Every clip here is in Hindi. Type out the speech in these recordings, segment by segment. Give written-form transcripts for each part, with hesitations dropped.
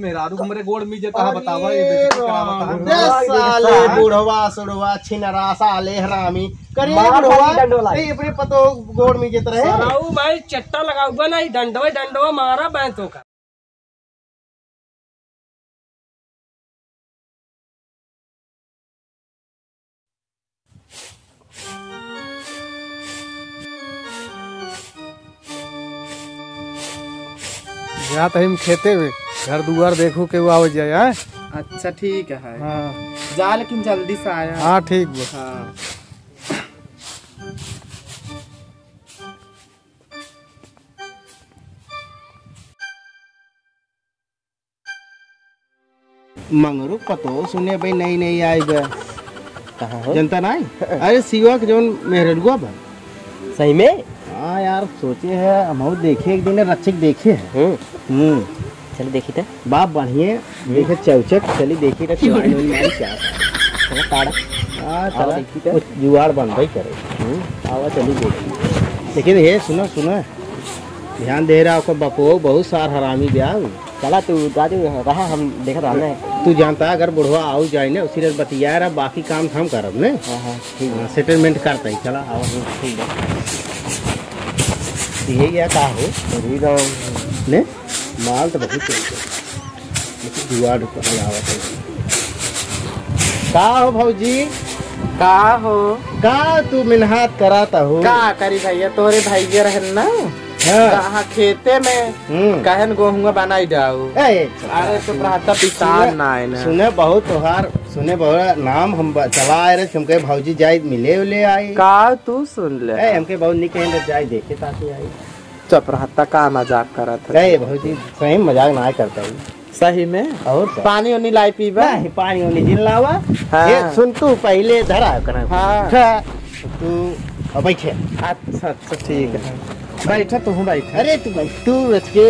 मेहरारू हमरे गोड़ में जे कहा बतावा ये बेटी साले बुढ़वा सुढ़वा छिनरा साले हरामी करे बुढ़वा ए अपने पतो गोड़ में जे रहे सराऊ भाई चट्टा लगाऊगा ना डंडवा मारा बैंतों का। यहाँ तो हम खेते में घर दुआर देखो के वो आ जाए। हाँ अच्छा ठीक है। हाँ जा लेकिन जल्दी से आया। हाँ ठीक बो। हाँ मंगरू पतो सुने भाई नई नई आई बे जनता नहीं अरे सिवा के जोन मेहरगुआ बा सही में। हाँ यार सोचे है हम देखे एक दिन रक्षक देखे है। चल देखी थे बाप बढ़िए देखे चौचक चली देखी रे क्या चला जुआड़ बन भाई करे आवा चली देखी लेकिन ये सुनो सुनो ध्यान दे रहा आपको बपो बहुत सार हरामी ब्याह चला तू दादी रहा हम देखा था ना। तू जानता अगर बुढ़वा आओ जाए ना उसी ने बतिया रहा बाकी काम हम करब ने। हाँ ठीक है सेटलमेंट करता ही चला आओ ठीक है। ये क्या का हो ने माल तो बहुत लेकिन जुआड़ आवत है का हो भौजी का हो का तू मिनहात कराता हो का करी भैया तोरे भैया रहन ना। हाँ। कहाँ खेते में कहन गोहुआ बनाई जाऊ। अरे तो रहता पिसान ना है ना। सुने बहुत त्योहार सुने बहुत नाम हम चला आए रहे हमके भौजी जाए मिले उले आए का तू सुन ले हमके बहुत निकले जाए देखे ताकि आई चुप रहता का मजाक करत है। भौजी सही मजाक ना करता हूँ सही में। और पानी उनी लाई पीबा पानी उनी जिन लावा। हाँ। सुन तू पहले धरा करा। हाँ। तू बैठे अच्छा अच्छा ठीक है बैठा तू बैठा। अरे तू रच के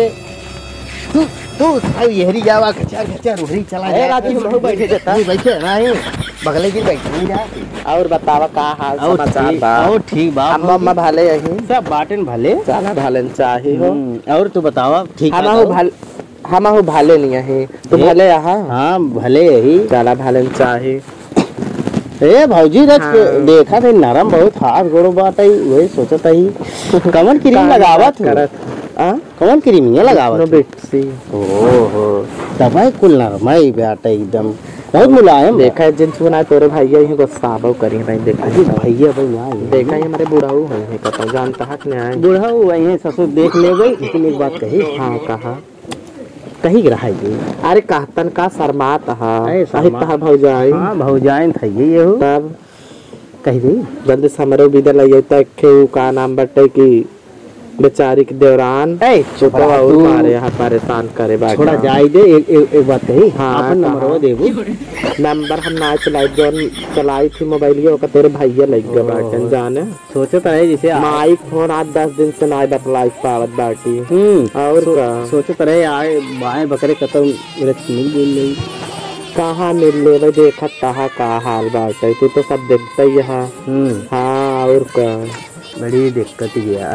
तू तू यहरी जावा खचा खचा रुढ़ी चला ए राती हम बैठे जाता तू बैठे नहीं बगले की बैठ नहीं जा। और बतावा का हाल समाचार बा। और ठीक बा अम्मा भले यही सब बाटन भले चला भले चाहिए हो। और तू बतावा ठीक हम भले नहीं है तू भले यहाँ। हाँ भले यही चला भले चाहिए। ए भौजी रच के देखा थे नरम बहुत हाथ गोड़ो बात आई वही सोचत ही कमन क्रीम लगावत करत कमन क्रीम ये लगावत बेटी। ओहो दवाई कुल नरमाई बेटा एकदम बहुत मुलायम देखा है जिन सुना तोरे भैया ही गुस्साबो करी भाई देखा अजी भैया भाई ना देखा ही हमारे बुढ़ाऊ है कतो जानता हक नहीं आए बुढ़ाऊ वही ससुर देख ले गई लेकिन एक बात कही। हाँ कहा कहीं रहा अरे कहतन का शर्मात शर्मा भौजाई। हाँ भौजाइन था ये हो तब कही दी जल्दी समरो बिदल लगे तक का नाम बटे की बेचारी के देवरान मारे यहाँ परेशान करे थोड़ा जाए दे एक बात कही। हाँ अपन नंबर देबो नंबर हम ना चलाई जोन चलाई थी मोबाइल के तेरे भैया लग गया बाटन जाने सोचे तो है जैसे माइक फोन 8-10 दिन से ना बतलाई पावत बाटी। और सोचे तो रहे आए बाएं बकरे कतम मिल गई कहाँ मिल ले भाई देखा कहा का हाल बाटे तू तो सब देखता ही यहाँ। हाँ और का बड़ी दिक्कत गया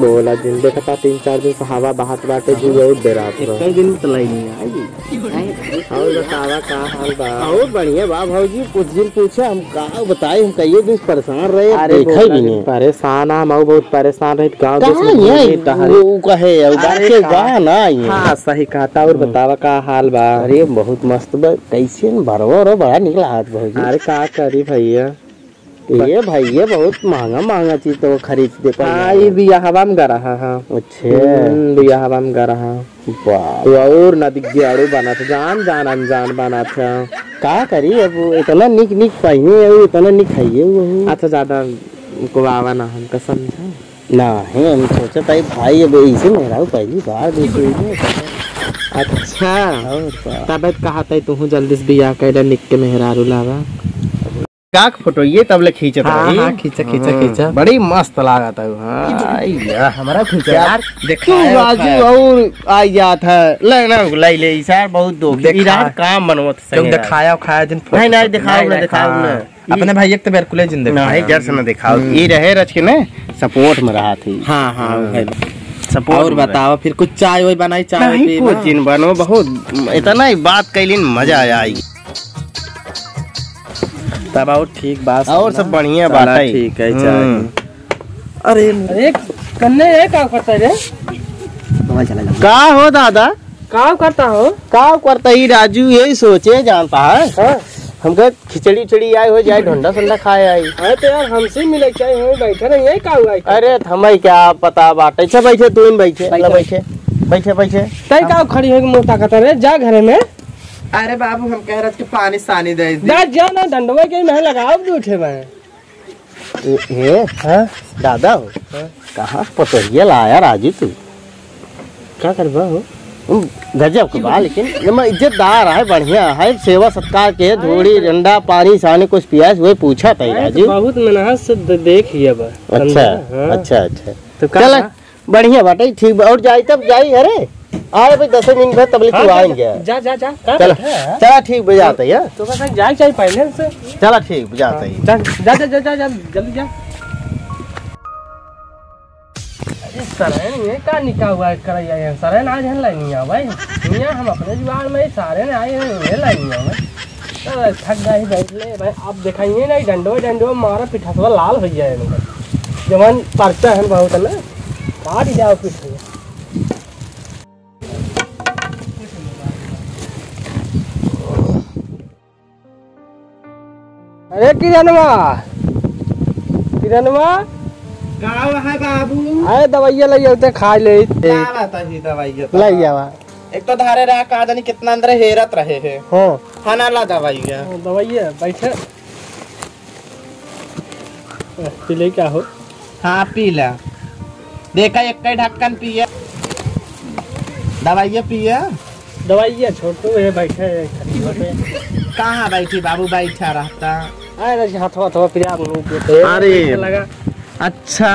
बोला दिन देखा 3-4 दिन से हवा बहात बाटे जी दे रहा कई दिन चलाई नहीं आएगी। और बतावा का हाल बा। और बढ़िया बा भौजी कुछ दिन पूछे हम का बताए हम कई दिन परेशान रहे। अरे देखा भी नहीं परेशान हम बहुत परेशान रहे गाँव कहे। हाँ सही कहता और बतावा का हाल बा। अरे बहुत मस्त बा कैसे बरवा बड़ा निकला हाथ भौजी। अरे का करी भैया ये भैया बहुत महंगा महंगा चीज तो खरीद दे भी हवा में गरा है। अच्छा हवा में गरा तो और नदी गेड़ू बना था जान अनजान बना था का करी अब इतना निक निक पहने इतना निक खाइए। अच्छा ज्यादा को आवा ना हमका समझा ना है हम सोचा था भाई अब इसे मेरा पहली बार देखे। अच्छा तब कहा था तू जल्दी से बियाह कर निक के मेहरारू लावा का फोटो ये तब ले खींचत रही। हाँ खींचा बड़ी मस्त लगा था। हाँ हमारा खींचा यार देखो राजू और आ जात है लेना लाई ले सर बहुत दो इराद काम बनवत तुम दिखाया खाया जिन नहीं नहीं दिखाओ ना अपने भैया के बिल्कुल जिंदगी नहीं जर से ना दिखाओ ये रहे रच के ने सपोर्ट में रहा थी। हाँ सपोर्ट और बताओ फिर कुछ चाय वही बनाई चाय नहीं पी कुछ जिन बनो बहुत इतना ही बात कैलिन मजा आई तब और ठीक बात और सब बढ़िया चला, बात है ठीक है चाय अरे अरे कन्ने ये क्या करता है रे? का हो दादा क्या करता हो? का करता ही राजू यही सोचे जानता है हाँ? हमको खिचड़ी उचड़ी आए हो जाए ढोंडा संडा खाए आई अरे तो यार हमसे मिले चाहिए हम बैठे नहीं है क्या हुआ है? अरे हमें क्या पता बाटे अच्छा बैठे तू इन बैठे बैठे बैठे बैठे तई का खड़ी है मुंह ताकत रे जा घर में अरे बाबू हम कह रहे थे कि पानी सानी दे दी। जा जा ना डंडवे के मैं लगाओ भी उठे मैं ए हाँ दादा हो कहाँ पतोहिया लाया राजू तू क्या करबा हो गजब के बा लेकिन मैं इज्जतदार है बढ़िया है सेवा सत्कार के धोड़ी डंडा पानी सानी कुछ पियास वही पूछा था राजू बहुत मेहनत से देख लिया बा। अच्छा हाँ। अच्छा अच्छा तो चल बढ़िया बाटे ठीक बा और जाई तब जाई अरे आए भाई 10 मिनट में तबले तू आएंगे जा जा जा चल चला ठीक बजाता है तो कैसे जाए चाहिए पहले से चला ठीक बजाता है जा जा जा जा जा जल्दी जा। सरेन ये का निका हुआ है करैया है सरेन आज हम लाइन नहीं आवे निया हम अपने जुगाड़ में सारे ने आए हैं ये लाइन नहीं आवे थक गए बैठ ले भाई आप दिखाइए ना डंडो डंडो मारा पिठसवा लाल हो जाए इनका जवान परचा है बहुत ना काट जाओ पिठ अरे किरणवा किरणवा है बाबू अरे दवाइया ले जाते खा ले दवाई ले जावा एक तो धारे रहा कहा जानी कितना अंदर हेरत रहे है हाँ खाना ला दवाई दवाइया बैठे पी ले क्या हो हाँ पी ला देखा एक ढक्कन पिए दवाइया पिए दवाइया छोटू है बैठे कहाँ बैठी बाबू बैठा रहता अरे हाथवा हाथवा पिया अरे लगा अच्छा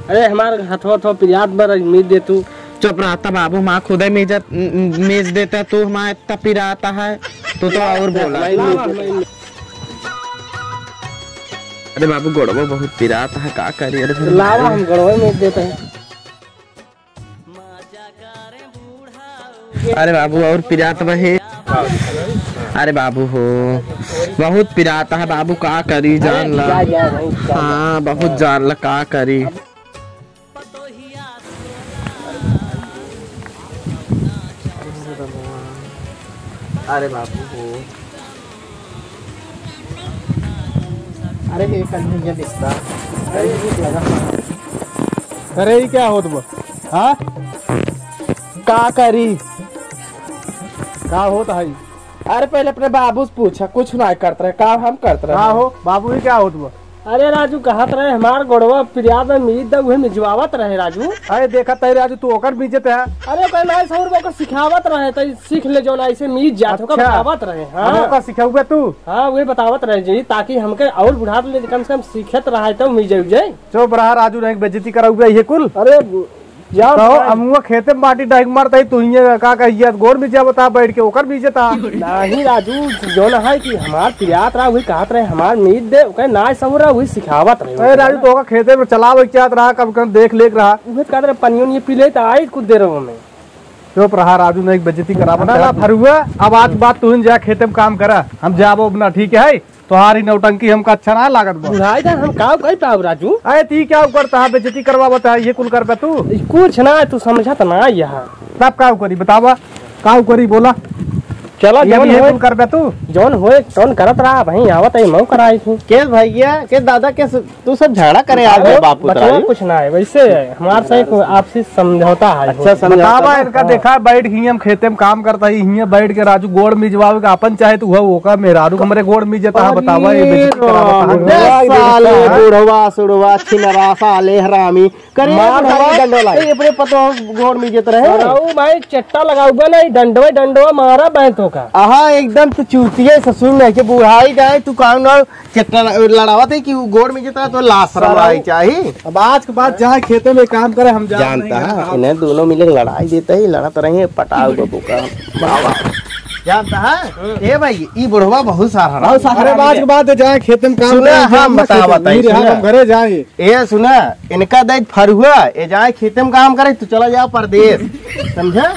अरे हमारे हाथवा हाथवा पियात बर उम्मीद दे तू चुप रहता बाबू माँ खुद ही मेज देता तू हमारा इतना पिराता है तो और बोला अरे बाबू गोड़वा बहुत पिराता है का करिए लावा हम गड़वा में देते हैं अरे बाबू और पिरात वही अरे बाबू हो बहुत पिराता है बाबू का करी जान ला हाँ बहुत जान ला का करी अरे बाबू हो अरे ये कन्हैया दिखता अरे ये क्या हो तुम हाँ का करी का होता है अरे पहले अपने बाबू से पूछा कुछ ना करते रहे काम हम करते रहे का हो बाबू ये क्या हो तुम अरे राजू कहत रहे हमार गोड़वा पियात में मीत उहे मिजवावत रहे राजू अरे देखा तय राजू तू ओकर बीजत है अरे कोई मैं सौर ओकर सिखावत रहे तो सीख ले जो ना ऐसे मीत जात होकर अच्छा। बतावत रहे हम हाँ ओकर सिखाऊगे तू हाँ वही बतावत रहे जी ताकि हमके और बुढ़ा ले कम से कम सीखत रहा तो मिल जाए चो बड़ा राजू नहीं बेइज्जती कराऊगे ये कुल अरे जाओ तो अमुआ खेते में माटी डाइक मारता ही तू ही का कहिए गोर में जा बता बैठ के ओकर बीजत आ नहीं राजू जो न है कि हमार पियात रहा वही कहत रहे हमार मीत दे ओके ना समरा वही सिखावत रहे अरे राजू तो ओकर खेते में चलावे क्या रहा कब कब देख लेक रहा वही कहत रहे पनियों ये पी ले तो आई कुछ देर में चुप रहा राजू नहीं बेइज्जती करावत ना फरुआ अब आज बात तू ही जा खेते में काम करा हम जाबो अपना ठीक है तुम्हारी नौटंकी हमका अच्छा ना लागत बा बुढ़ाई था हम का कह पाब राजू अरे ती क्या करता है बेइज्जती करवा बता ये कुल कर तू कुछ ना तू समझत ना यहाँ तब का करी बतावा का करी बोला चलो ये जौन भी होए कुल कर तू जौन होए तौन करत रहा भाई आवत है मऊ कराई थी के भैया के दादा के तू सब झगड़ा करे आ गए बापू बचवा राजू कुछ ना है वैसे हमार से एक आपसी समझौता है अच्छा बतावा समझा इनका देखा बैठ ही हम खेते में काम करता ही हिया बैठ के राजू गोड़ मिजवावे का अपन चाहे तू हो ओका मेहरारू हमरे गोड़ मिजता है बतावा ये बेइज्जती करावत है। साले बुढ़वा सुढ़वा छिनरा साले हरामी करे ये अपने पतो गोड़ में जत रहे अरे भाई चट्टा लगाऊगा ना डंडवा डंडवा मारा बैंतों का आहा एकदम तो चूतिए ससुर में के बुढ़ाई जाए तू काम ना चट्टा लड़ावत है कि गोड़ में जता तो लाश रवाई चाहिए अब आज के बाद जहाँ खेते में काम करे हम जानता है इन्हें दोनों मिले लड़ाई देते ही लड़त रहे पटाव बबू का बाबा जानता है ए भाई ई बुढ़वा बहुत सारा अरे बात के बाद जाए खेत में काम सुना, करे, हम ना बतावा खेत में, ताई, नहीं रहा, सुना। हम घरे जाए। ए सुना इनका दैत फरुआ ए जाए खेते में काम करे, तू चला जाओ परदेश, समझा?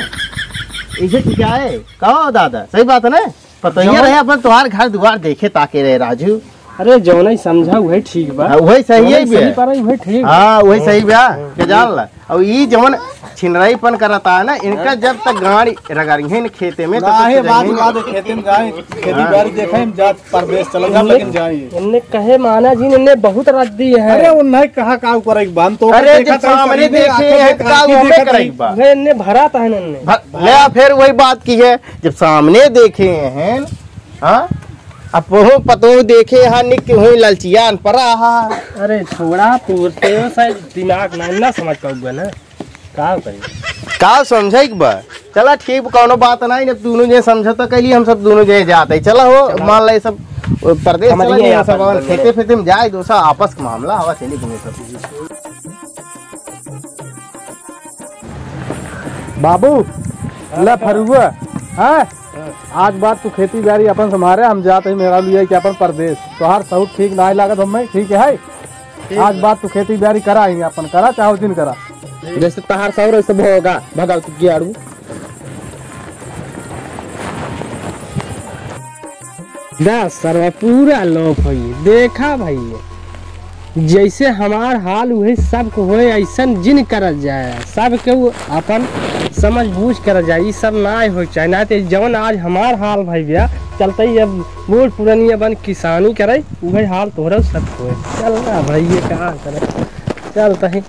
इसे क्या है कहो दादा, सही बात है ना? पता ही रहे अपन तुम्हार घर द्वार देखे ताके रहे राजू। अरे जो नहीं समझा वही ठीक बा, वही सही है सही पर वही ठीक। हाँ वही सही बा के जान ला। और ई जवन छिनराईपन करता है ना, इनका जब तक गाड़ी रगड़ी है खेते में नाही बात के बाद खेते में जाए, खेती बाड़ी देखे हम जात परदेश चला जा, लेकिन जाए। इनने कहे माना जी ने बहुत रद्दी है। अरे वो नहीं कहा का ऊपर एक बांध तो अरे जब सामने देखे हैं का हमें करे एक बार इनने भरा था इनने ले फिर वही बात की है, जब सामने देखे हैं हाँ अब वो पतो देखे हाँ निक हुई ललचियान पर हाँ। अरे छोड़ा पूरते शायद दिमाग ना समझ पाऊंगा ना का करी का समझे बा। चला ठीक कोनो बात नहीं, जब दोनों जे समझौता कैली हम सब दोनों जे जाते चला हो मान ले सब परदेश चला गया सब और खेते फेते में जाए दोसा आपस का मामला हवा चली गई सब। बाबू ले फरुआ हाँ आज बात तू खेती बाड़ी अपन संभारे, हम जाते ही मेरा लिए कि अपन परदेश तोहार बहुत ठीक ना लागत हमें, ठीक है? आज बात तू खेती बाड़ी करा ही अपन करा चाहो दिन करा, जैसे तहार सौर सब होगा भगाओ तू की आड़ू। दस सरवा पूरा लोप हुई देखा भाई, जैसे हमार हाल हुए सबको हुए ऐसा जिन करल जाए, सब के अपन समझ बूझ कर जाए, ये सब ना हो चाहे ना तो जवन आज हमार हाल भाई भैया चलते ही अब बूढ़ पुरानी बन किसानी करे वही हाल तोहरा सब हुए। चल ना भाई ये कहाँ करे चलता ही।